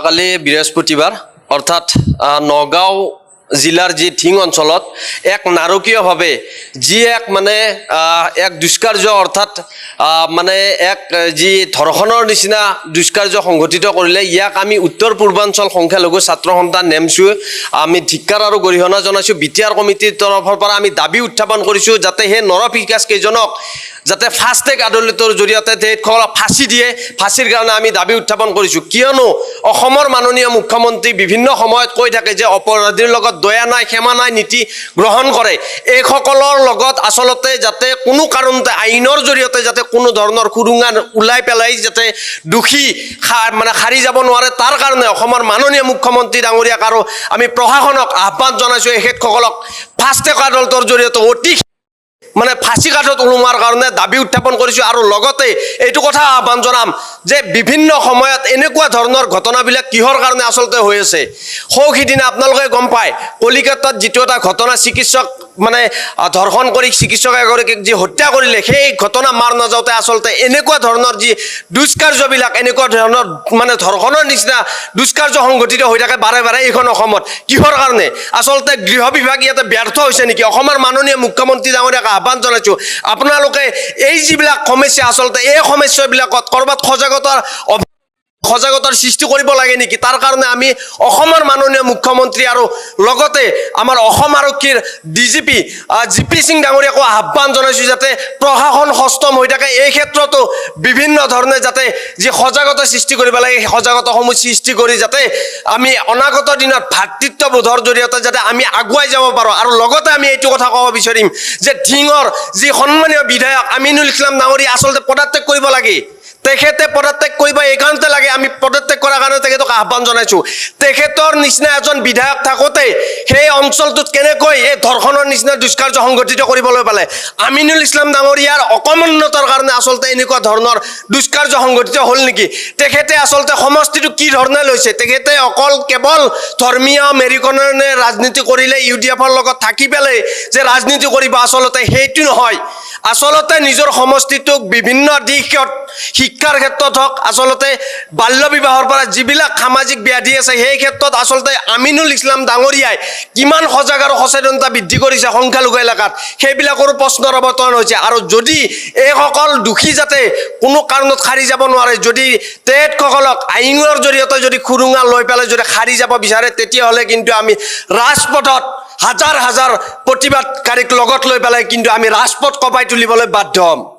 অহাকালি বৃহস্পতিবাৰ অৰ্থাৎ নগাঁও জিলাৰ যি ধিং অঞ্চলত এক নাৰকীয়ভাৱে যি এক মানে এক দুষ্কাৰ্য অৰ্থাৎ মানে এক যি ধৰ্ষণৰ নিচিনা দুষ্কাৰ্য সংঘটিত কৰিলে ইয়াক আমি উত্তৰ পূৰ্বাঞ্চল সংখ্যালঘু ছাত্ৰ সন্থান নেমছু আমি ধিক্কাৰ আৰু গৰিহণা জনাইছোঁ বিটিআৰ কমিটিৰ তৰফৰ পৰা আমি দাবী উত্থাপন কৰিছোঁ যাতে সেই নৰপিকাচ কেইজনক যাতে ফাষ্ট ট্ৰেক আদালতৰ জৰিয়তে তেখেতসকলক ফাঁচি দিয়ে ফাঁচিৰ কাৰণে আমি দাবী উত্থাপন কৰিছোঁ কিয়নো অসমৰ মাননীয় মুখ্যমন্ত্ৰী বিভিন্ন সময়ত কৈ থাকে যে অপৰাধীৰ লগত দয়া নাই ক্ষমা নাই নীতি গ্ৰহণ কৰে এইসকলৰ লগত আচলতে যাতে কোনো কাৰণতে আইনৰ জৰিয়তে যাতে কোনো ধৰণৰ সুৰুঙা ওলাই পেলাই যাতে দোষী মানে সাৰি যাব নোৱাৰে তাৰ কাৰণে অসমৰ মাননীয় মুখ্যমন্ত্ৰী ডাঙৰীয়াক আৰু আমি প্ৰশাসনক আহ্বান জনাইছোঁ এখেতসকলক ফাষ্ট ট্ৰেক আদালতৰ জৰিয়তে অতি মানে ফাঁচি কাঠত ওলোৱাৰ কাৰণে দাবী উত্থাপন কৰিছোঁ আৰু লগতে এইটো কথা আহ্বান জনাম যে বিভিন্ন সময়ত এনেকুৱা ধৰণৰ ঘটনাবিলাক কিহৰ কাৰণে আচলতে হৈ আছে সৌখিদিনা আপোনালোকে গম পায় কলিকতাত যিটো এটা ঘটনা চিকিৎসক মানে ধৰ্ষণ কৰি চিকিৎসক এগৰাকীক যি হত্যা কৰিলে সেই ঘটনা মাৰ নাযাওঁতে আচলতে এনেকুৱা ধৰণৰ যি দুষ্কাৰ্যবিলাক এনেকুৱা ধৰণৰ মানে ধৰ্ষণৰ নিচিনা দুষ্কাৰ্য সংঘটিত হৈ থাকে বাৰে বাৰে এইখন অসমত কিহৰ কাৰণে আচলতে গৃহ বিভাগ ইয়াতে ব্যৰ্থ হৈছে নেকি অসমৰ মাননীয় মুখ্যমন্ত্ৰী ডাঙৰীয়াক আহ্বান জনাইছোঁ আপোনালোকে এই যিবিলাক সমস্যা আচলতে এই সমস্যাবিলাকত ক'ৰবাত সজাগতাৰ সৃষ্টি কৰিব লাগে নেকি তাৰ কাৰণে আমি অসমৰ মাননীয় মুখ্যমন্ত্ৰী আৰু লগতে আমাৰ অসম আৰক্ষীৰ ডিজিপি জিপি সিং ডাঙৰীয়াকো আহ্বান জনাইছোঁ যাতে প্ৰশাসন সষ্টম হৈ থাকে এই ক্ষেত্ৰতো বিভিন্ন ধৰণে যাতে যি সজাগতা সৃষ্টি কৰিব লাগে সেই সজাগতাসমূহ সৃষ্টি কৰি যাতে আমি অনাগত দিনত ভাতৃত্ববোধৰ জৰিয়তে যাতে আমি আগুৱাই যাব পাৰোঁ আৰু লগতে আমি এইটো কথা ক'ব বিচাৰিম যে ধিঙৰ যি সন্মানীয় বিধায়ক আমিনুল ইছলাম ডাঙৰীয়া আচলতে পদত্যাগ কৰিব লাগে তেখেতে পদত্যাগ কৰিব এই কাৰণতে লাগে আমি পদত্যাগ কৰাৰ কাৰণে তেখেতক আহ্বান জনাইছোঁ তেখেতৰ নিচিনা এজন বিধায়ক থাকোঁতে সেই অঞ্চলটোত কেনেকৈ এই ধৰ্ষণৰ নিচিনা দুষ্কাৰ্য সংঘটিত কৰিবলৈ পালে আমিনুল ইছলাম ডাঙৰীয়াৰ অকমন্যতাৰ কাৰণে আচলতে এনেকুৱা ধৰণৰ দুষ্কাৰ্য সংঘটিত হ'ল নেকি তেখেতে আচলতে সমষ্টিটো কি ধৰণে লৈছে তেখেতে অকল কেৱল ধৰ্মীয় মেৰিকৰণে ৰাজনীতি কৰিলে UDFৰ লগত থাকি পেলাই যে ৰাজনীতি কৰিব আচলতে সেইটো নহয় আচলতে নিজৰ সমষ্টিটোক বিভিন্ন দিশত শিক্ষাৰ ক্ষেত্ৰত হওক আচলতে বাল্য বিবাহৰ পৰা যিবিলাক সামাজিক ব্যাধি আছে সেই ক্ষেত্ৰত আচলতে আমিনুল ইছলাম ডাঙৰীয়াই কিমান সজাগ আৰু সচেতনতা বৃদ্ধি কৰিছে সংখ্যালঘু এলেকাত সেইবিলাকৰো প্ৰশ্নৰ অৱতৰণ হৈছে আৰু যদি এইসকল দোষী যাতে কোনো কাৰণত সাৰি যাব নোৱাৰে যদি তেখেতসকলক আইনৰ জৰিয়তে যদি সুৰুঙা লৈ পেলাই যদি সাৰি যাব বিচাৰে তেতিয়াহ'লে কিন্তু আমি ৰাজপথত হাজাৰ হাজাৰ প্ৰতিবাদকাৰীক লগত লৈ পেলাই কিন্তু আমি ৰাজপথ কঁপাই তুলিবলৈ বাধ্য হ'ম